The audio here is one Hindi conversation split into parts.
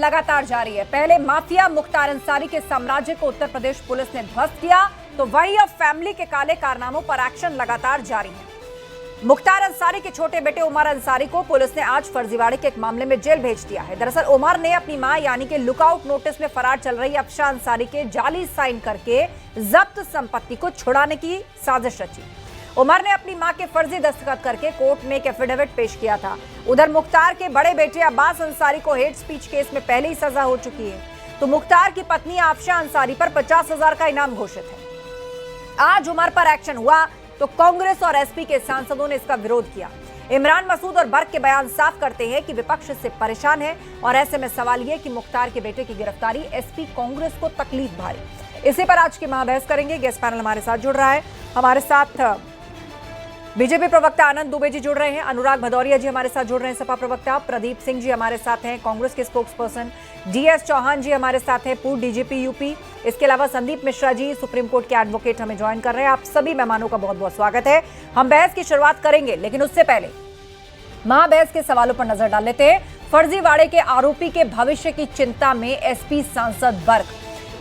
लगातार जारी है। पहले माफिया मुख्तार अंसारी के साम्राज्य को उत्तर प्रदेश पुलिस ने ध्वस्त किया, तो वही अब फैमिली के काले कारनामों पर एक्शन लगातार जारी है। मुख्तार अंसारी के छोटे बेटे उमर अंसारी को पुलिस ने आज फर्जीवाड़े के एक मामले में जेल भेज दिया है। दरअसल उमर ने अपनी मां यानी कि लुकआउट नोटिस में फरार चल रही अफशा अंसारी के जाली साइन करके जब्त संपत्ति को छुड़ाने की साजिश रची। उमर ने अपनी मां के फर्जी दस्तखत करके कोर्ट में एक एफिडेविट पेश किया था। उधर मुख्तार के बड़े बेटे अब्बास अंसारी को हेट स्पीच केस में पहले ही सजा हो चुकी है, तो मुख्तार की पत्नी अफशा अंसारी पर 50,000 का इनाम घोषित है। आज उमर पर एक्शन हुआ तो कांग्रेस और एसपी के सांसदों ने इसका विरोध किया। इमरान मसूद और बर्क के बयान साफ करते हैं कि विपक्ष इससे परेशान है और ऐसे में सवाल यह कि मुख्तार के बेटे की गिरफ्तारी एसपी कांग्रेस को तकलीफ भारी। इसी पर आज की महाबहस करेंगे। गेस्ट पैनल हमारे साथ जुड़ रहा है। हमारे साथ बीजेपी प्रवक्ता आनंद दुबे जी जुड़ रहे हैं, अनुराग भदौरिया जी हमारे साथ जुड़ रहे हैं, सपा प्रवक्ता प्रदीप सिंह जी हमारे साथ हैं, कांग्रेस के स्पोक्स पर्सन डीएस चौहान जी हमारे साथ हैं, पूर्व डीजीपी यूपी। इसके अलावा संदीप मिश्रा जी सुप्रीम कोर्ट के एडवोकेट हमें ज्वाइन कर रहे हैं। आप सभी मेहमानों का बहुत बहुत स्वागत है। हम बहस की शुरुआत करेंगे, लेकिन उससे पहले महाबहस के सवालों पर नजर डाल लेते हैं। फर्जीवाड़े के आरोपी के भविष्य की चिंता में एसपी सांसद बर्क,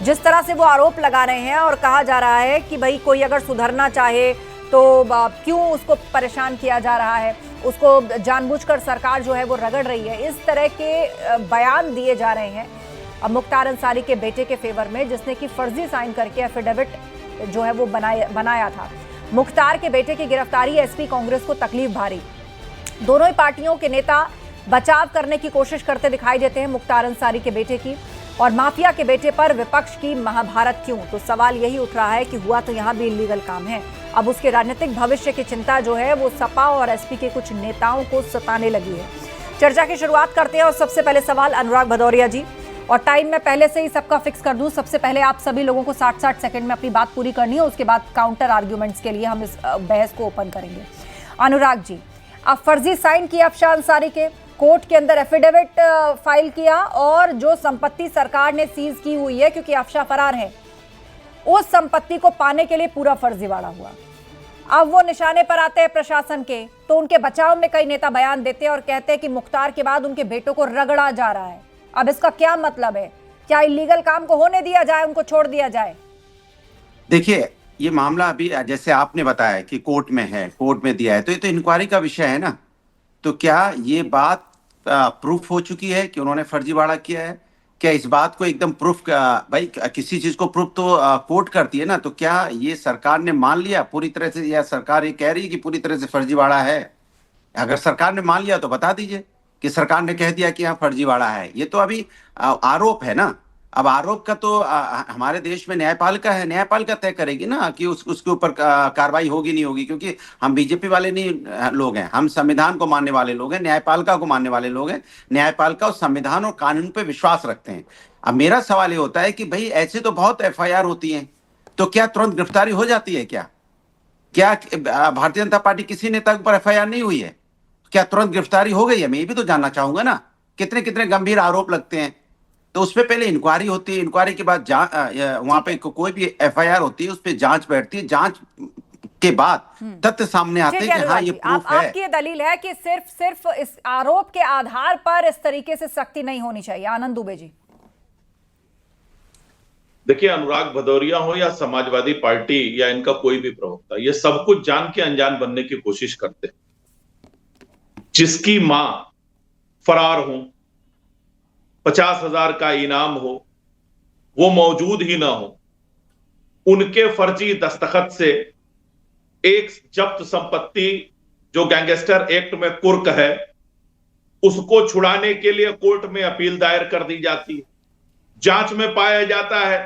जिस तरह से वो आरोप लगा रहे हैं और कहा जा रहा है कि भाई कोई अगर सुधरना चाहे तो क्यों उसको परेशान किया जा रहा है, उसको जानबूझकर सरकार जो है वो रगड़ रही है, इस तरह के बयान दिए जा रहे हैं अब मुख्तार अंसारी के बेटे के फेवर में, जिसने कि फर्जी साइन करके एफिडेविट जो है वो बनाया था। मुख्तार के बेटे की गिरफ्तारी एसपी कांग्रेस को तकलीफ भारी। दोनों ही पार्टियों के नेता बचाव करने की कोशिश करते दिखाई देते हैं मुख्तार अंसारी के बेटे की, और माफिया के बेटे पर विपक्ष की महाभारत क्यों? तो सवाल यही उठ रहा है कि हुआ तो यहाँ भी इलीगल काम है। अब उसके राजनीतिक भविष्य की चिंता जो है वो सपा और एसपी के कुछ नेताओं को सताने लगी है। चर्चा की शुरुआत करते हैं और सबसे पहले सवाल अनुराग भदौरिया जी, और टाइम मैं पहले से ही सबका फिक्स कर दूं। सबसे पहले आप सभी लोगों को 60-60 सेकंड में अपनी बात पूरी करनी है, उसके बाद काउंटर आर्ग्यूमेंट्स के लिए हम इस बहस को ओपन करेंगे। अनुराग जी, आप फर्जी साइन किया अफशा अंसारी के, कोर्ट के अंदर एफिडेविट फाइल किया, और जो संपत्ति सरकार ने सीज की हुई है क्योंकि अफशा फरार है, उस संपत्ति को पाने के लिए पूरा फर्जीवाड़ा हुआ। अब वो निशाने पर आते हैं प्रशासन के, तो उनके बचाव में कई नेता बयान देते हैं और कहते हैं कि मुख्तार के बाद उनके बेटों को रगड़ा जा रहा है। अब इसका क्या मतलब है? क्या इलीगल काम को होने दिया जाए, उनको छोड़ दिया जाए? देखिए, ये मामला अभी जैसे आपने बताया कि कोर्ट में है, कोर्ट में दिया है, तो ये तो इंक्वायरी का विषय है ना। तो क्या ये बात प्रूफ हो चुकी है कि उन्होंने फर्जीवाड़ा किया है? क्या इस बात को एकदम प्रूफ, भाई किसी चीज को प्रूफ तो कोर्ट करती है ना। तो क्या ये सरकार ने मान लिया पूरी तरह से, या सरकार ये कह रही है कि पूरी तरह से फर्जीवाड़ा है? अगर सरकार ने मान लिया तो बता दीजिए कि सरकार ने कह दिया कि हाँ फर्जीवाड़ा है। ये तो अभी आरोप है ना। अब आरोप का तो हमारे देश में न्यायपालिका है, न्यायपालिका तय करेगी ना कि उसके ऊपर कार्रवाई होगी नहीं होगी, क्योंकि हम बीजेपी वाले नहीं लोग हैं, हम संविधान को मानने वाले लोग हैं, न्यायपालिका को मानने वाले लोग हैं। न्यायपालिका और संविधान और कानून पे विश्वास रखते हैं। अब मेरा सवाल ये होता है कि भाई ऐसे तो बहुत एफआईआर होती हैं, तो क्या तुरंत गिरफ्तारी हो जाती है? क्या भारतीय जनता पार्टी किसी नेता के ऊपर एफआईआर नहीं हुई है? क्या तुरंत गिरफ्तारी हो गई है? मैं ये भी तो जानना चाहूंगा ना। कितने कितने गंभीर आरोप लगते हैं, तो उसपे पहले इंक्वायरी होती है, इंक्वायरी के बाद वहां पे कोई भी एफआईआर होती है, उस पे जांच बैठती है, जांच के बाद तथ्य सामने आते हैं कि हाँ ये प्रूफ है। आपकी दलील है कि सिर्फ इस आरोप के आधार पर इस तरीके से सख्ती नहीं होनी चाहिए। आनंद दुबे जी, देखिए, अनुराग भदौरिया हो या समाजवादी पार्टी या इनका कोई भी प्रवक्ता, ये सब कुछ जान के अनजान बनने की कोशिश करते हैं। जिसकी मां फरार हो, 50,000 का इनाम हो, वो मौजूद ही ना हो, उनके फर्जी दस्तखत से एक जब्त संपत्ति जो गैंगस्टर एक्ट में कुर्क है, उसको छुड़ाने के लिए कोर्ट में अपील दायर कर दी जाती है। जांच में पाया जाता है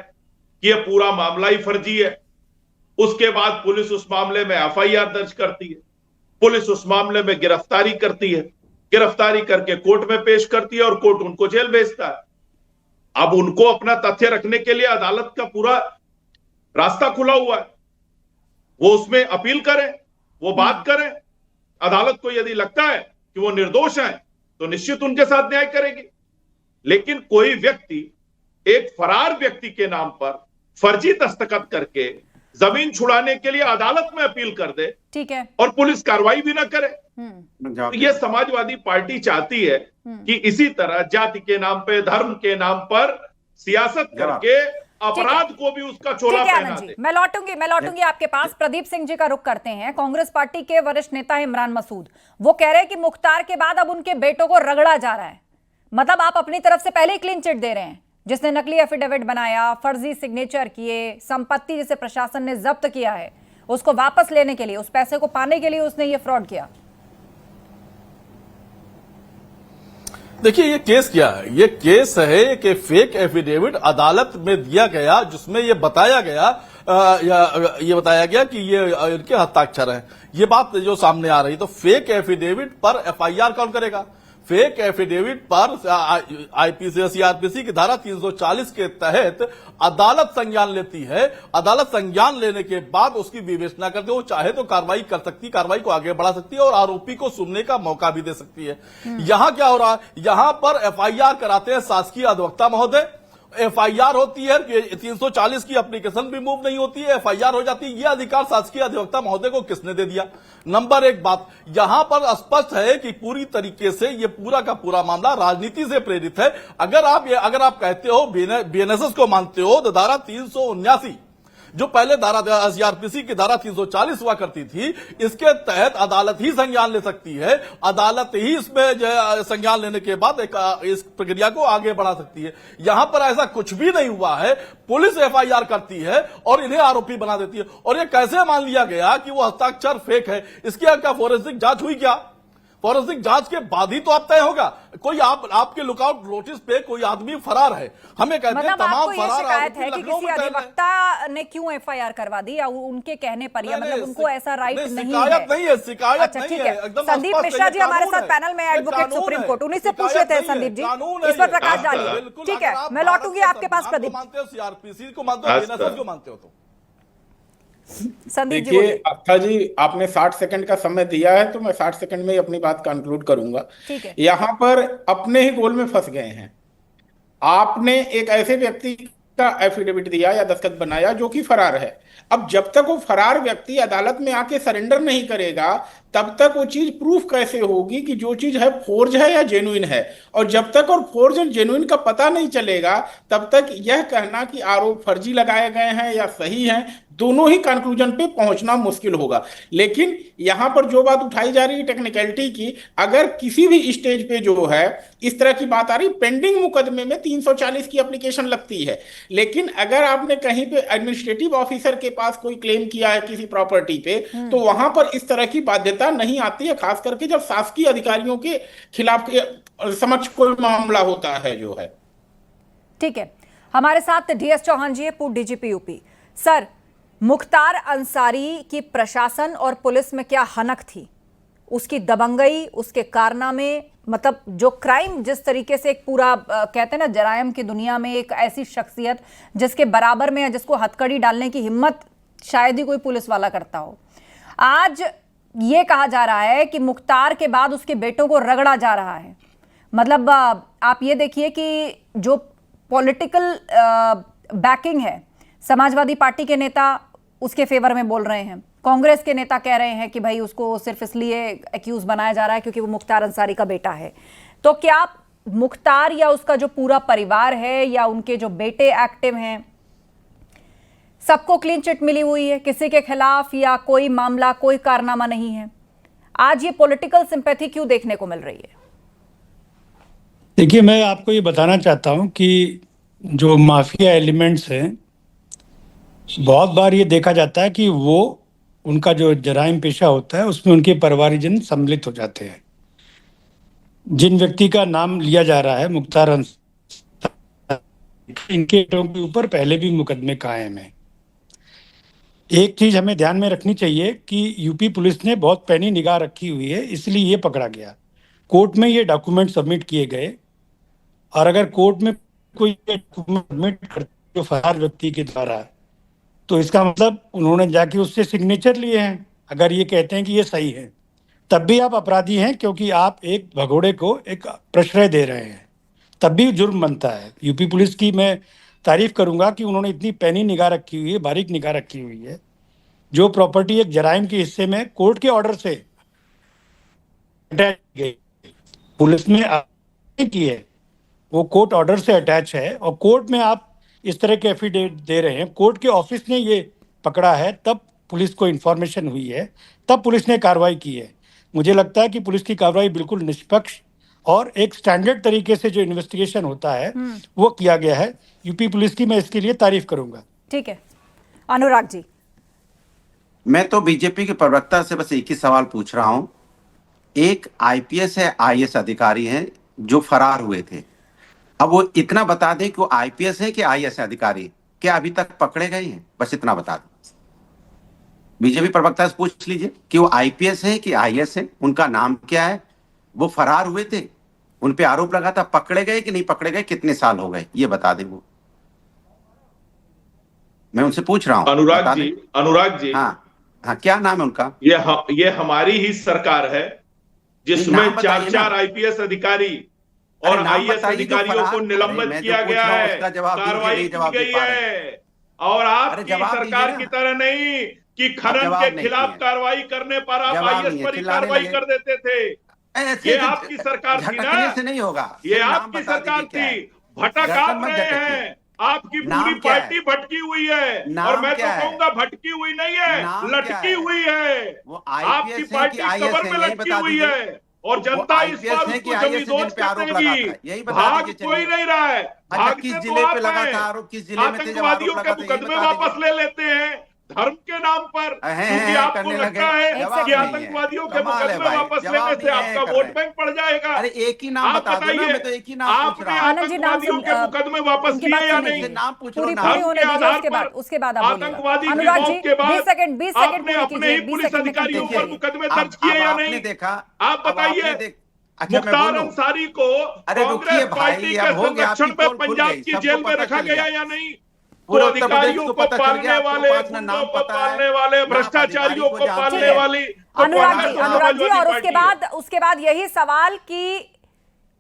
कि यह पूरा मामला ही फर्जी है। उसके बाद पुलिस उस मामले में एफआईआर दर्ज करती है, पुलिस उस मामले में गिरफ्तारी करती है, गिरफ्तारी करके कोर्ट में पेश करती है और कोर्ट उनको जेल भेजता है। अब उनको अपना तथ्य रखने के लिए अदालत का पूरा रास्ता खुला हुआ है। वो उसमें अपील करें, वो बात करें। अदालत को यदि लगता है कि वो निर्दोष हैं तो निश्चित उनके साथ न्याय करेगी। लेकिन कोई व्यक्ति एक फरार व्यक्ति के नाम पर फर्जी दस्तखत करके जमीन छुड़ाने के लिए अदालत में अपील कर दे, ठीक है, और पुलिस कार्रवाई भी ना करे। हम्म, तो ये समाजवादी पार्टी चाहती है कि इसी तरह जाति के नाम पे, धर्म के नाम पर सियासत करके अपराध को भी उसका चोला ठीक है पहना आनंद दे। जी, मैं लौटूंगी आपके पास। प्रदीप सिंह जी का रुख करते हैं। कांग्रेस पार्टी के वरिष्ठ नेता है इमरान मसूद, वो कह रहे हैं कि मुख्तार के बाद अब उनके बेटों को रगड़ा जा रहा है। मतलब आप अपनी तरफ से पहले ही क्लीन चिट दे रहे हैं। जिसने नकली एफिडेविट बनाया, फर्जी सिग्नेचर किए, संपत्ति जिसे प्रशासन ने जब्त किया है उसको वापस लेने के लिए, उस पैसे को पाने के लिए उसने ये फ्रॉड किया। देखिए ये केस क्या है? ये केस है कि फेक एफिडेविट अदालत में दिया गया जिसमें ये बताया गया कि ये इनके हस्ताक्षर हैं। ये बात जो सामने आ रही, तो फेक एफिडेविट पर एफआईआर कौन करेगा? फेक एफिडेविट पर आईपीसी सीआरपीसी की धारा 340 के तहत अदालत संज्ञान लेती है। अदालत संज्ञान लेने के बाद उसकी विवेचना करते, वो चाहे तो कार्रवाई कर सकती, कार्रवाई को आगे बढ़ा सकती है और आरोपी को सुनने का मौका भी दे सकती है। यहां क्या हो रहा है? यहां पर एफआईआर कराते हैं शासकीय अधिवक्ता महोदय। एफआईआर होती है, 340 की एप्लीकेशन भी मूव नहीं होती है, एफआईआर हो जाती है। यह अधिकार शासकीय अधिवक्ता महोदय को किसने दे दिया? नंबर एक बात यहां पर स्पष्ट है कि पूरी तरीके से ये पूरा का पूरा मामला राजनीति से प्रेरित है। अगर आप कहते हो बीएनएसएस को मानते हो, तो धारा 379 जो पहले धारा सीआरपीसी की धारा 340 हुआ करती थी, इसके तहत अदालत ही संज्ञान ले सकती है। अदालत ही इसमें जो संज्ञान लेने के बाद इस प्रक्रिया को आगे बढ़ा सकती है। यहां पर ऐसा कुछ भी नहीं हुआ है। पुलिस एफआईआर करती है और इन्हें आरोपी बना देती है। और ये कैसे मान लिया गया कि वो हस्ताक्षर फेक है? इसकी क्या फोरेंसिक जांच हुई क्या? फोरेंसिक जांच के बाद ही तो अब तय होगा। कोई आपके लुकआउट नोटिस पे कोई आदमी फरार है, हमें कहते हैं तमाम फरार शिकायत है कि किसी अधिवक्ता ने क्यों एफआईआर करवा दी या उनके कहने पर, या मतलब उनको ऐसा राइट नहीं है? शिकायत नहीं है, शिकायत अच्छा नहीं ठीक है। है। संदीप मिश्रा जी हमारे साथ पैनल में, एडवोकेट सुप्रीम कोर्ट, उन्हीं से पूछ लेते हैं संदीप जी, इस पर प्रकाश डालिए। ठीक है, मैं लौटूंगी आपके पास। प्रदीप, मानते हो सीआरपीसी को, मानते हो बीएनएसएस को, मानते हो तो संदीप जी देखिए अक्था जी, आपने 60 सेकंड का समय दिया है तो मैं 60 सेकंड में ही अपनी बात कंक्लूड करूंगा। ठीक है। यहां पर अपने ही गोल में फंस गए हैं। आपने एक ऐसे व्यक्ति का एफिडेविट दिया या दस्तखत बनाया जो कि फरार है। अब जब तक वो फरार व्यक्ति अदालत में आके सरेंडर नहीं करेगा, तब तक वो चीज प्रूफ कैसे होगी कि जो चीज है फोर्ज है या जेन्युइन है? और जब तक और फोर्ज और जेन्युइन का पता नहीं चलेगा, तब तक यह कहना कि आरोप फर्जी लगाए गए हैं या सही हैं, दोनों ही कंक्लूजन पे पहुंचना मुश्किल होगा। लेकिन यहां पर जो बात उठाई जा रही है टेक्निकलिटी की, अगर किसी भी स्टेज पे जो है इस तरह की बात आ रही, पेंडिंग मुकदमे में 340 की एप्लीकेशन लगती है। लेकिन अगर आपने कहीं पे एडमिनिस्ट्रेटिव ऑफिसर के पास कोई क्लेम किया है किसी प्रॉपर्टी पे, तो वहां पर इस तरह की बाध्यता नहीं आती है, खास करके जब शासकीय अधिकारियों के खिलाफ समक्ष कोई मामला होता है जो है। ठीक है, हमारे साथ डीएस चौहान जी है, पूर्व DGP UP. Sir, Mukhtar Ansari की प्रशासन और पुलिस में क्या हनक थी? उसकी दबंगई, उसके कारनामे, मतलब जो क्राइम जिस तरीके से एक पूरा कहते हैं ना जरायम की दुनिया में एक ऐसी शख्सियत जिसके बराबर में या जिसको हथकड़ी डालने की हिम्मत शायद ही कोई पुलिस वाला करता हो। आज ये कहा जा रहा है कि मुख्तार के बाद उसके बेटों को रगड़ा जा रहा है। मतलब आप ये देखिए कि जो पॉलिटिकल बैकिंग है, समाजवादी पार्टी के नेता उसके फेवर में बोल रहे हैं, कांग्रेस के नेता कह रहे हैं कि भाई उसको सिर्फ इसलिए एक्यूज बनाया जा रहा है क्योंकि वो मुख्तार अंसारी का बेटा है। तो क्या मुख्तार या उसका जो पूरा परिवार है या उनके जो बेटे एक्टिव हैं, सबको क्लीन चिट मिली हुई है, किसी के खिलाफ या कोई मामला, कोई कारनामा नहीं है? आज ये पॉलिटिकल सिंपैथी क्यों देखने को मिल रही है? देखिए, मैं आपको ये बताना चाहता हूं कि जो माफिया एलिमेंट्स हैं, बहुत बार ये देखा जाता है कि वो उनका जो जराइम पेशा होता है उसमें उनके परिवारजन सम्मिलित हो जाते हैं। जिन व्यक्ति का नाम लिया जा रहा है मुख्तार अंसारी, इनके बेटों के ऊपर पहले भी मुकदमे कायम हैं। एक चीज हमें ध्यान में रखनी चाहिए कि यूपी पुलिस ने बहुत पैनी निगाह रखी हुई है, इसलिए ये पकड़ा गया। कोर्ट में ये डॉक्यूमेंट सबमिट किए गए, और अगर कोर्ट में कोई डॉक्यूमेंट सबमिट करते जो फरार व्यक्ति के द्वारा, तो इसका मतलब उन्होंने जाके उससे सिग्नेचर लिए हैं। अगर ये कहते हैं कि ये सही है, तब भी आप अपराधी हैं, क्योंकि आप एक भगोड़े को एक प्रश्रय दे रहे हैं, तब भी जुर्म बनता है। यूपी पुलिस की मैं तारीफ करूंगा कि उन्होंने इतनी पैनी निगाह रखी हुई है, बारीक निगाह रखी हुई है। जो प्रॉपर्टी एक जराइम के हिस्से में कोर्ट के ऑर्डर से अटैच गई, पुलिस ने की है, वो कोर्ट ऑर्डर से अटैच है, और कोर्ट में आप इस तरह के एफिडेविट दे रहे हैं, कोर्ट के ऑफिस ने ये पकड़ा है, तब पुलिस को इन्फॉर्मेशन हुई है, तब पुलिस ने कार्रवाई की है। मुझे लगता है कि पुलिस की कार्रवाई बिल्कुल निष्पक्ष और एक स्टैंडर्ड तरीके से जो इन्वेस्टिगेशन होता है वो किया गया है। यूपी पुलिस की मैं इसके लिए तारीफ करूंगा। ठीक है, अनुराग जी। मैं तो बीजेपी के प्रवक्ता से बस एक ही सवाल पूछ रहा हूं। एक आईपीएस है, आईएएस अधिकारी हैं जो फरार हुए थे। अब वो इतना बता दें कि वो आईपीएस है कि आईएएस अधिकारी, क्या अभी तक पकड़े गए हैं? बस इतना बता दें। बीजेपी प्रवक्ता से पूछ लीजिए कि वो आईपीएस है कि आईएएस है, उनका नाम क्या है, वो फरार हुए थे, उन पे आरोप लगा था, पकड़े गए कि नहीं पकड़े गए, कितने साल हो गए, ये बता दें वो। मैं उनसे पूछ रहा हूं। अनुराग जी, हाँ हाँ, क्या नाम है उनका? ये हमारी ही सरकार है जिसमें चार आईपीएस अधिकारी और आईएएस अधिकारियों को निलंबित किया गया है, कार्रवाई की गई है। और आपकी सरकार की तरह नहीं कि खनन के खिलाफ कार्रवाई करने पर आप आईएएस पर ही कार्रवाई कर देते थे। ये आपकी सरकार थी ना, से नहीं होगा, ये आपकी सरकार थी। भटक आप रहे हैं, आपकी पूरी पार्टी भटकी हुई है, और मैं तो कहूंगा भटकी हुई नहीं है, लटकी हुई है। आपकी पार्टी कमर में लटकी हुई है, और जनता इस बार उसको जमींदोज करेगी। भाग कोई नहीं रहा है, भागते तो आप हैं। आतंकवादियों के मुकदमे वापस ले लेते हैं धर्म के नाम पर, क्योंकि आपको लगता है कि आतंकवादियों के मुकदमे वापस लेने से आपका वोट बैंक बढ़ जाएगा। अरे एक ही नाम बता दो ना, मैं तो एक ही नाम पूछ आपने रहा हूं। आतंकवादियों के मुकदमे वापस किए या नहीं? नाम पूछ पूरी रहा पूरी हूं। होने दीजिए, उसके बाद आप बोलिएगा। आतंकवादी अनुराग जी, के बाद 20 सेकंड आपने पूरी अपने कीजिए, ही 20 पुलिस सेकंड में अधिकारियों कीजिए। पर मुकदमे दर्ज किए या नहीं? देखा, आप बताइए। अच्छा, मुख्तार अंसारी को कांग्रेस पार्टी के संरक्षण में पंजाब की जेल में रखा गया या नहीं? तो अधिकारियों को पालने वाले, गुंडों को पालने वाले, भ्रष्टाचारियों को पालने वाली अनुराग जी, और उसके बाद यही सवाल कि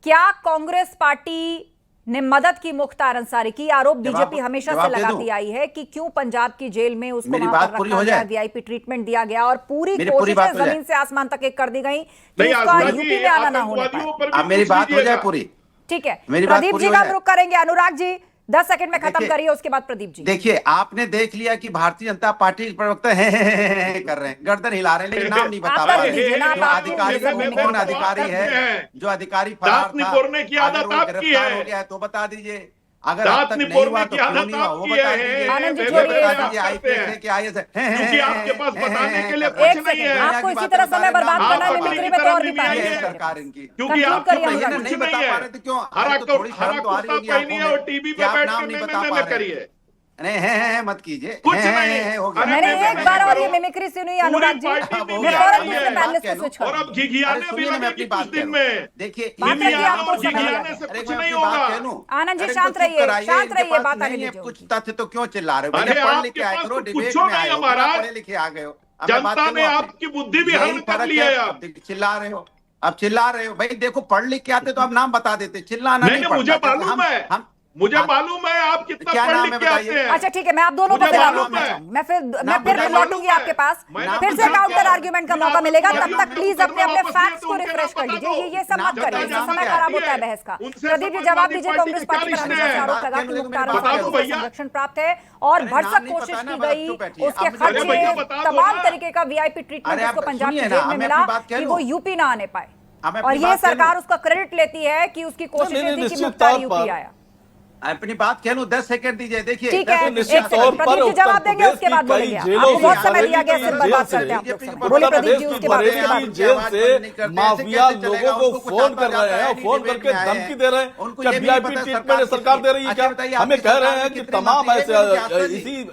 क्या कांग्रेस पार्टी ने मदद की मुख्तार अंसारी की? आरोप बीजेपी हमेशा से लगाती आई है कि क्यों पंजाब की जेल में उसको वहां पर रखा गया, वीआईपी ट्रीटमेंट दिया गया, और पूरी कोशिशें जमीन से आसमान तक एक कर दी गई कि उसका यूपी में आना ना होने पाए। मेरी बात हो जाए पूरी। ठीक है, प्रदीप जी का हम रुख करेंगे। अनुराग जी 10 सेकंड में खत्म करिए, उसके बाद प्रदीप जी। देखिए, आपने देख लिया कि भारतीय जनता पार्टी के प्रवक्ता है कर रहे हैं, गर्दन हिला रहे हैं, लेकिन नाम नहीं बता पा रहे। अधिकारी कौन अधिकारी है, जो अधिकारी फरार था, अगर वो गिरफ्तार हो गया है तो बता दीजिए, अगर अब तक नहीं हुआ तो क्यों नहीं हुआ वो बता दीजिए। आनंद जी, बता दीजिए आईपीएस है कि आईएएस है, क्योंकि आपके पास बताने के लिए कुछ नहीं है। आपको इसी तरह समय बर्बाद करना है, मिमिक्री में तो और भी पाएंगे सरकार इनकी, क्योंकि आपके पास नहीं कुछ बता नहीं पा है। रहे थे क्यों? हरा थोड़ी शर्म तो आ रही होगी आपको और टीवी पे बैठ नाम के नहीं बता पा रहे हैं। नहीं है मत कीजिए, कुछ नहीं हो गया। मैंने एक बार और ये मिमिक्री सुनी अनुराग जी, मैं फौरन दूसरे पैनलिस्ट को स्विच और अब घिघियाने भी लगेगी कुछ दिन में। देखिए, घिघियाने से कुछ नहीं होगा। आनंद जी शांत रहिए, बात आने दीजिए। कुछ तथ्य तो क्यों चिल्ला रहे हो? अरे पढ़ लिख के आपके आए पास करो, तो डिबेट कुछो में आए नहीं हो, हमारा। पढ़े लिखे आ गए हो। जनता ने आपकी बुद्धि भी हरण कर ली है। अब चिल्ला रहे हो, अब चिल्ला रहे हो भाई। देखो, पढ़ लिख के आते तो आप नाम बता देते, चिल्लाना नहीं। मुझे मालूम है, मुझे मालूम है आप कितना पढ़ लिख के आते हैं। अच्छा ठीक है, मैं आप दोनों को फिर मैं फिर लौटूंगी आपके पास, फिर से काउंटर आर्ग्यूमेंट का मौका मिलेगा। तब तक प्लीज अपने अपने फैक्ट्स को रिफ्रेश कर लीजिए। ये सब मत करिए, इससे समय खराब होता है बहस का। प्रदीप जी जवाब दीजिए। कांग्रेस पार्टी पर हमेशा से आरोप लगा कि मुख्तार अंसारी को संरक्षण प्राप्त है और भरसक कोशिश की गई, उसके खर्चे तमाम तरीके का वीआईपी ट्रीटमेंट उसको पंजाब की जेल में मिला कि वो यूपी ना आने पाए, और ये सरकार उसका क्रेडिट लेती है कि उसकी कोशिश थी कि मुख्तार यूपी आया। अपनी बात कह लूं, 10 सेकंड दीजिए। देखिए, ठीक है, प्रदीप जी जवाब देंगे, उसके बाद बोलेंगे। आपको बहुत समय दिया गया, सिर्फ बर्बाद करते हैं आप लोग। बोलिए प्रदीप जी, उसके बाद जेल से माफिया लोगों को फोन कर रहे हैं, फोन करके धमकी दे रहे हैं। क्या वीआईपी ट्रीटमेंट सरकार दे रही है क्या? हमें कह रहे हैं कि तमाम ऐसे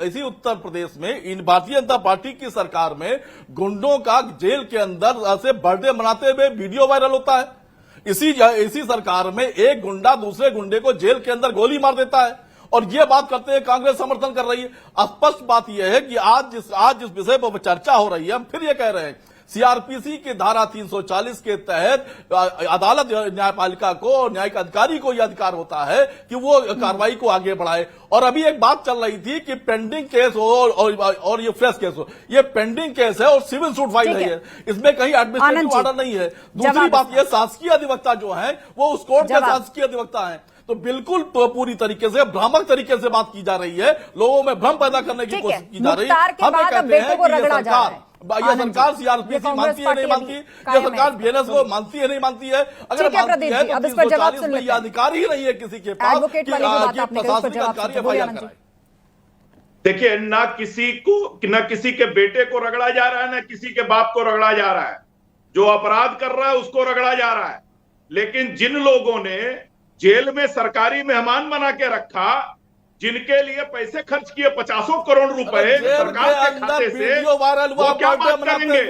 इसी उत्तर प्रदेश में इन भारतीय जनता पार्टी की सरकार में गुंडों का जेल के अंदर से बर्थडे मनाते हुए वीडियो वायरल होता है। इसी सरकार में एक गुंडा दूसरे गुंडे को जेल के अंदर गोली मार देता है, और ये बात करते हैं कांग्रेस समर्थन कर रही है। स्पष्ट बात यह है कि आज जिस विषय पर चर्चा हो रही है, हम फिर ये कह रहे हैं सीआरपीसी की धारा 340 के तहत अदालत न्यायपालिका को, न्यायिक अधिकारी को यह अधिकार होता है कि वो कार्रवाई को आगे बढ़ाए। और अभी एक बात चल रही थी कि पेंडिंग केस हो और ये फ्रेश केस हो, ये पेंडिंग केस है और सिविल सूट फाइल है, इसमें कहीं एडमिनिस्ट्रेटिव ऑर्डर नहीं है। दूसरी बात यह, शासकीय अधिवक्ता जो है वो उस कोर्ट के शासकीय अधिवक्ता है, तो बिल्कुल पूरी तरीके से भ्रामक तरीके से बात की जा रही है, लोगों में भ्रम पैदा करने की कोशिश की जा रही है। हम ये कहते हैं कि ये सरकार सीआरपीसी मानती है नहीं मानती, ये सरकार बीएनएस को मानती है नहीं मानती है। अगर मानती है तो 340 में यह अधिकार ही नहीं है किसी के पास कि प्रशासनिक अधिकारी एफआईआर कराए। देखिए, ना किसी के बेटे को रगड़ा जा रहा है, ना किसी के बाप को रगड़ा जा रहा है। जो अपराध कर रहा है उसको रगड़ा जा रहा है। लेकिन जिन लोगों ने जेल में सरकारी मेहमान बना के रखा, जिनके लिए पैसे खर्च किए 50 करोड़ रुपए सरकार के खाते से, वो क्या बात करेंगे?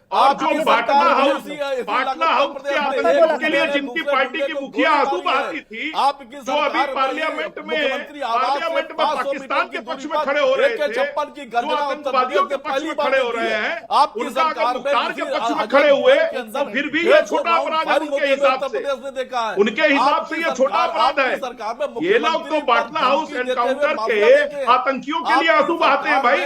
और जो बाटला हाउस के लिए जिनकी पार्टी की मुखिया आंसू बहाती थी, जो अभी पार्लियामेंट में पाकिस्तान के पक्ष में खड़े हो रहे थे, जो आतंकवादियों के पक्ष में खड़े हो रहे हैं, उनका अगर मुख्तार के पक्ष में खड़े हुए तो फिर भी ये छोटा अपराध है उनके हिसाब से ये छोटा अपराध है। ये लोग तो बाटला हाउस एनकाउंटर के आतंकियों के लिए आंसू बहाते हैं भाई।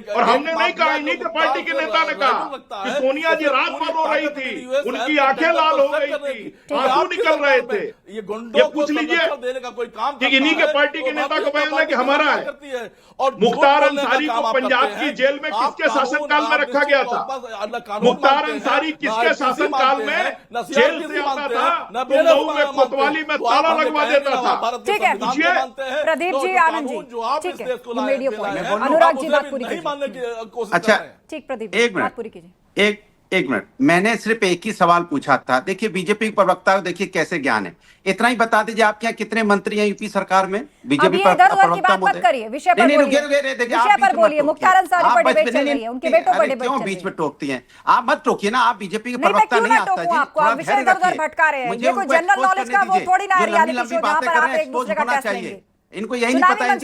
और हमने नहीं कहा, इन्हीं के पार्टी के नेता ने कहा सोनिया जी रात भर रो रही थी, उनकी आंखें लाल हो गई थी, आंसू निकल रहे थे। ये पूछ लीजिए कि इन्हीं के पार्टी के नेता को बयान है कि हमारा है। और मुख्तार अंसारी को पंजाब की जेल में किसके शासनकाल में रखा गया था? मुख्तार अंसारी किसके शासनकाल में जेल से आता था तो लहू में कोतवाली में ताला लगवा देता था? ठीक है प्रदीप जी, आनंद जी, ठीक है, अनुराग जी बात पूरी कीजिए। अच्छा ठीक, प्रदीप बात पूरी कीजिए। एक मिनट, मैंने सिर्फ एक ही सवाल पूछा था। देखिए बीजेपी के प्रवक्ता को देखिए कैसे ज्ञान है, इतना ही बता दीजिए आपके यहाँ कितने मंत्री हैं यूपी सरकार में? बीजेपी प्रवक्ता मत करिए, विषय पर बोलिए। मुख्तार अंसारी पर डिबेट चल रही है, उनके बेटों पर डिबेट क्यों बीच में टोकती हैं आप? मत टोकिए ना, आप बीजेपी के प्रवक्ता नहीं आता जी, आपको विषय इधर भटका रहे हैं। ये कोई जनरल नॉलेज का वो थोड़ी ना रियलिटी शो जहां पर आप एक दूसरे का टेस्ट लेंगे। इनको यही नहीं पता है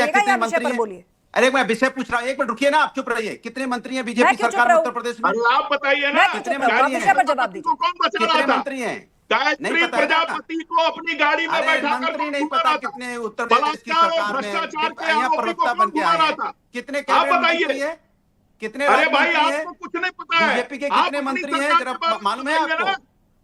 कितने मंत्री हैं। अरे मैं विषय पूछ रहा हूँ, एक मिनट रुकिए ना, आप चुप रहिए। कितने मंत्री हैं बीजेपी सरकार में उत्तर प्रदेश में? आप बताइए ना, कितने मंत्री हैं? कौन बचा रहा था? कितने मंत्री हैं? गायत्री प्रजापति को अपनी गाड़ी में बैठा मंत्री नहीं पता कितने उत्तर प्रदेश की सरकार में यहाँ प्रवक्ता बन के आए हैं? कितने मंत्री हैं? कितने? अरे भाई आपको कुछ नहीं पता है, बीजेपी के कितने मंत्री हैं जरा मालूम है आपको?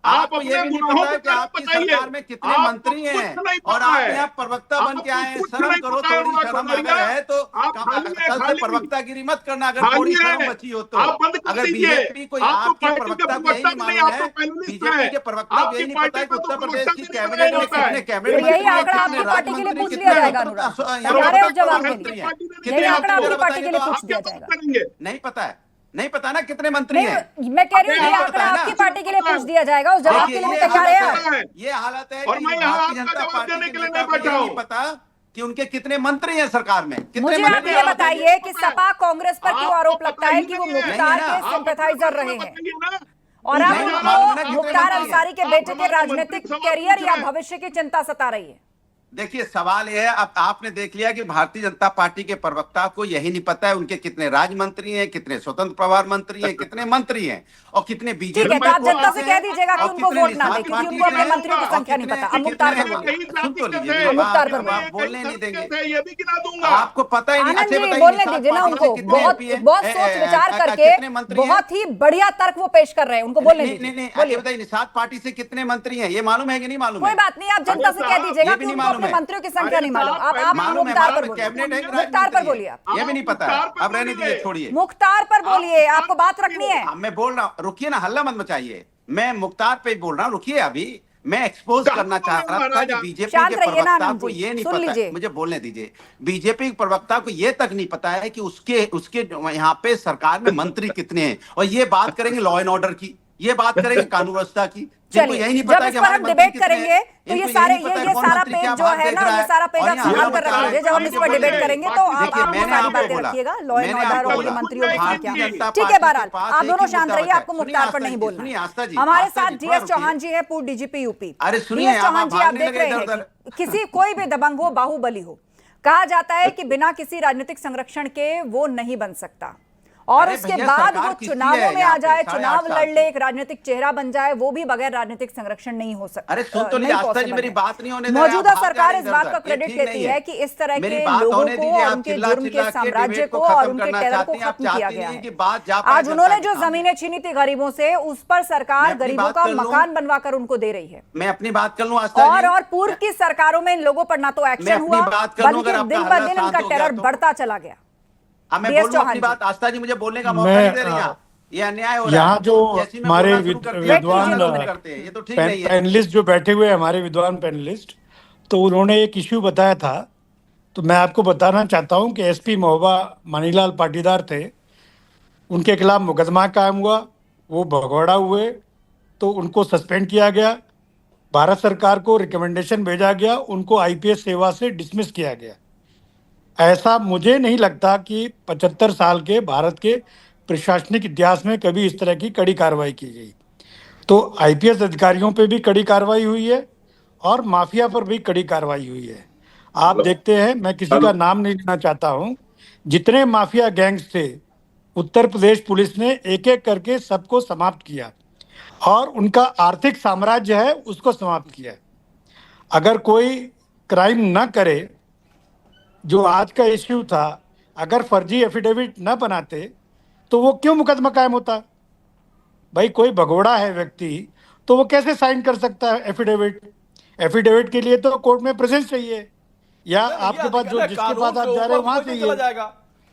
आपको ये भी नहीं पता है कि आपकी सरकार में कितने मंत्री हैं और आप यहाँ प्रवक्ता बन के आए हैं। शर्म करो, थोड़ी शर्म अगर है तो कल से प्रवक्तागिरी मत करना, अगर थोड़ी शर्म बची हो तो। अगर बीजेपी को आपके प्रवक्ता को यही नहीं मालूम है, बीजेपी के प्रवक्ता को यही नहीं पता है कि उत्तर प्रदेश की कैबिनेट में कितने कैबिनेट यही आंकड़ा आपकी पार्टी के लिए पूछ लिया जाएगा। नहीं पता है, नहीं पता ना कितने मंत्री हैं? मैं कह रही हूँ ये आंकड़ा आपकी पार्टी के लिए पूछ दिया जाएगा, उस जवाब के लिए तैयार है। ये हालत है और मैं भारतीय जनता पार्टी के लिए नहीं बैठा हूँ, पता कि उनके कितने मंत्री हैं सरकार में। मुझे आप ये बताइए कि सपा कांग्रेस पर क्यों आरोप लगता है कि वो मुख्तार के सिंपैथाइजर रहे हैं, और अब उनको मुख्तार अंसारी के बेटे के राजनीतिक करियर या भविष्य की चिंता सता रही है? देखिए सवाल यह है, अब आपने देख लिया कि भारतीय जनता पार्टी के प्रवक्ता को यही नहीं पता है उनके कितने राज्य मंत्री हैं, कितने स्वतंत्र प्रभार मंत्री हैं, कितने मंत्री हैं और कितने बीजेपी। ठीक है, तो आप जनता से कह दीजिएगा कि उनको वोट ना दें क्योंकि उनको अपने मंत्रियों की संख्या नहीं पता। अब मुख्तार पर बोलिए, मुख्तार पर बोलने नहीं देंगे, ये भी गिना दूंगा। आपको पता ही नहीं। आनंद जी बोलने दीजिए ना उनको, बहुत सोच विचार करके बहुत ही बढ़िया तर्क वो पेश कर रहे हैं, उनको बोलने दीजिए। नहीं बताइए निषाद पार्टी से कितने मंत्री हैं, ये मालूम है कि नहीं मालूम? कोई बात नहीं, आप जनता से कह दीजिएगा कि उनको अपने मंत्रियों की संख्या नहीं मालूम। आप मुख्तार पर बोलिए, मुख्तार पर बोलिए। आप ये भी नहीं पता है, अब रहने दीजिए, छोड़िए। मुख्तार पर बोलिए, आपको बात रखनी है। मैं बोल रहा हूँ, रुकिए ना, हल्ला मत मचाइए। मैं मुख्तार पे बोल रहा हूँ, रुकिए। अभी मैं एक्सपोज करना चाह रहा था कि बीजेपी के प्रवक्ता को ये नहीं पता है, मुझे बोलने दीजिए। बीजेपी के प्रवक्ता को ये तक नहीं पता है कि उसके यहाँ पे सरकार में मंत्री कितने हैं, और ये बात करेंगे लॉ एंड ऑर्डर की, ये बात करेंगे कानून व्यवस्था की। चलिए, जब इस पर हम डिबेट करेंगे तो ये सारा पेज जो है ना, ये सारा पेज आप संभाल कर रख लीजिए। जब हम इस पर डिबेट करेंगे तो आप सारी बातें रखिएगा, लॉ एंड ऑर्डर और मंत्रियों की संख्या। ठीक है, बहरहाल आप दोनों शांत रहिए, आपको मुख्तार पर नहीं बोलना। हमारे साथ जीएस चौहान जी है, पूर्व डीजीपी यूपी। जीएस चौहान जी, आप देख रहे हैं किसी कोई भी दबंग हो, बाहुबली हो, कहा जाता है कि बिना किसी राजनीतिक संरक्षण के वो नहीं बन सकता, और अरे उसके भैया, बाद सरकार वो किसकी चुनावों है में यहाँ आ पे? जाए, 8.5 चुनाव साल लड़ ले, से। एक राजनीतिक चेहरा बन जाए, वो भी बगैर राजनीतिक संरक्षण नहीं हो सकता। अरे सुन तो लीजिए, आस्था जी, मेरी बात नहीं होने दे रहे, मौजूदा आप भाग जा सरकार रहे इस हैं बात का इधर-उधर। ये क्रेडिट ठीक लेती नहीं है कि इस तरह मेरी के बात लोगों होने को दीजिए, और आप उनके चिल्ला जुर्म के चिल्ला के साम्राज्य डिबेट को को और खत्म उनके करना टेरर को चाहती हैं। आप खत्म किया चाहती गया नहीं है। कि बात जा पाए आज उन्होंने जनता जो के सामने। जमीनें छीनी थी गरीबों से, उस पर सरकार मैं अपनी गरीबों बात का कर लूं? मकान बनवाकर उनको दे रही है। मैं अपनी बात कर लूं आस्था जी? और पूर्व की सरकारों में इन लोगों पर ना तो मैं एक्शन अपनी हुआ, बात कर लूं, बल्कि अगर आपका दिन ब हल्ला दिन शांत इनका हो गया टेरर तो? बढ़ता चला गया। मैं DS बोलूं चौहान अपनी जी। बात? आस्था जी मुझे बोलने का मौका मैं नहीं दे रही हैं। ये अन्याय हो रहा है। यहाँ जो जैसे ही मैं हमारे बोलना शुरू करती हूँ, विद्वान आप शुरू करते हैं, ये तो ठीक नहीं है। पैनलिस्ट जो बैठे हुए हैं, हमारे विद्वान पैनलिस्ट, तो उन्होंने एक इश्यू बताया था, तो मैं आपको बताना चाहता हूँ कि एसपी महोबा मानीलाल पाटीदार थे, उनके खिलाफ मुकदमा कायम हुआ, वो भगौड़ा हुए तो उनको सस्पेंड किया गया, भारत सरकार को रिकमेंडेशन भेजा गया, उनको आईपीएस सेवा से डिसमिस किया गया। ऐसा मुझे नहीं लगता कि 75 साल के भारत के प्रशासनिक इतिहास में कभी इस तरह की कड़ी कार्रवाई की गई। तो आईपीएस अधिकारियों पे भी कड़ी कार्रवाई हुई है और माफिया पर भी कड़ी कार्रवाई हुई है। आप देखते हैं, मैं किसी का नाम नहीं लेना चाहता हूं, जितने माफिया गैंग्स थे, उत्तर प्रदेश पुलिस ने एक एक करके सबको समाप्त किया और उनका आर्थिक साम्राज्य है उसको समाप्त किया। अगर कोई क्राइम न करे, जो आज का इश्यू था, अगर फर्जी एफिडेविट न बनाते तो वो क्यों मुकदमा कायम होता? भाई कोई भगोड़ा है व्यक्ति तो वो कैसे साइन कर सकता है एफिडेविट? एफिडेविट के लिए तो कोर्ट में प्रेजेंस चाहिए, या आपके पास जो जिसके पास आप जा रहे हैं वहां चला चाहिए। जाएगा,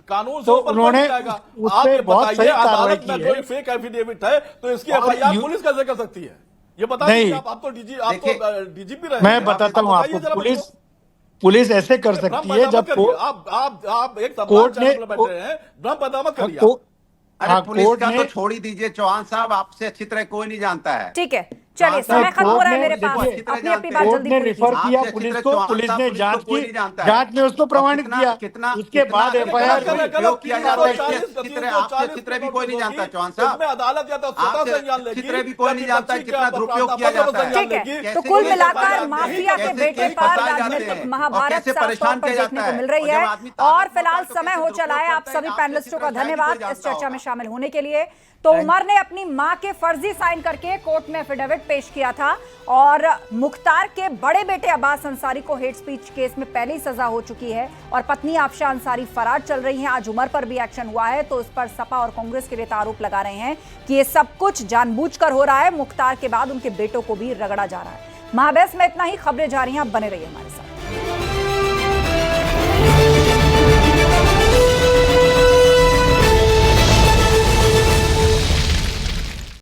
कानून से तो ऊपर उन्होंने कोई नहीं जाएगा। उस आप पे ये बहुत बताइए, सही कार्रवाई अदालत की में है। कोई फेक एफिडेविट है तो इसकी और एफआईआर पुलिस कैसे कर सकती है? ये बता नहीं। दीजिए। आप तो डीजी, आप तो डीजीपी रहे। मैं बताता हूँ आपको, पुलिस ऐसे कर सकती है जब आप एक कोर्ट ने बैठे हैं, भ्रम पैदा मत करिए। अरे पुलिस कोर्ट का ने तो छोड़ ही दीजिए चौहान साहब, आपसे अच्छी तरह कोई नहीं जानता है। ठीक है, चलिए समय खत्म हो रहा है मेरे पास, देखिए, अपनी अपनी बात कोर्ट जल्दी ने पूरी रिफर कीजिए। किया आपसे पुलिस अच्छी को, तरह पुलिस चौहान ने साहब, जांच पुलिस को कोई की, नहीं जानता है। जांच ने उसको प्रमाणित किया, उसके बाद एफआईआर क्यों हुई। किया जाता है? आपसे अच्छी तरह भी कोई नहीं जानता चौहान साहब। अदालत या तो आपसे अच्छी तरह भी कोई नहीं जानता कितना दुरुपयोग किया जाता है। ठीक है, तो कुल मिलाकर माफिया के बेटे पर राजनीतिक महाभारत साफ तौर पर देखने को मिल रही है। और फिलहाल समय हो चला है। आप सभी पैनलिस्टों का धन्यवाद इस चर्चा में शामिल होने के लिए। तो उमर ने अपनी मां के फर्जी साइन करके कोर्ट में एफिडेविट पेश किया था और मुख्तार के बड़े बेटे अब्बास अंसारी को हेट स्पीच केस में पहले ही सजा हो चुकी है और पत्नी आफशा अंसारी फरार चल रही हैं। आज उमर पर भी एक्शन हुआ है, तो इस पर सपा और कांग्रेस के नेता आरोप लगा रहे हैं कि ये सब कुछ जानबूझकर हो रहा है। मुख्तार के बाद उनके बेटों को भी रगड़ा जा रहा है। महाबैस में इतना ही। खबरें जारी हैं, आप बने रहिए हमारे साथ।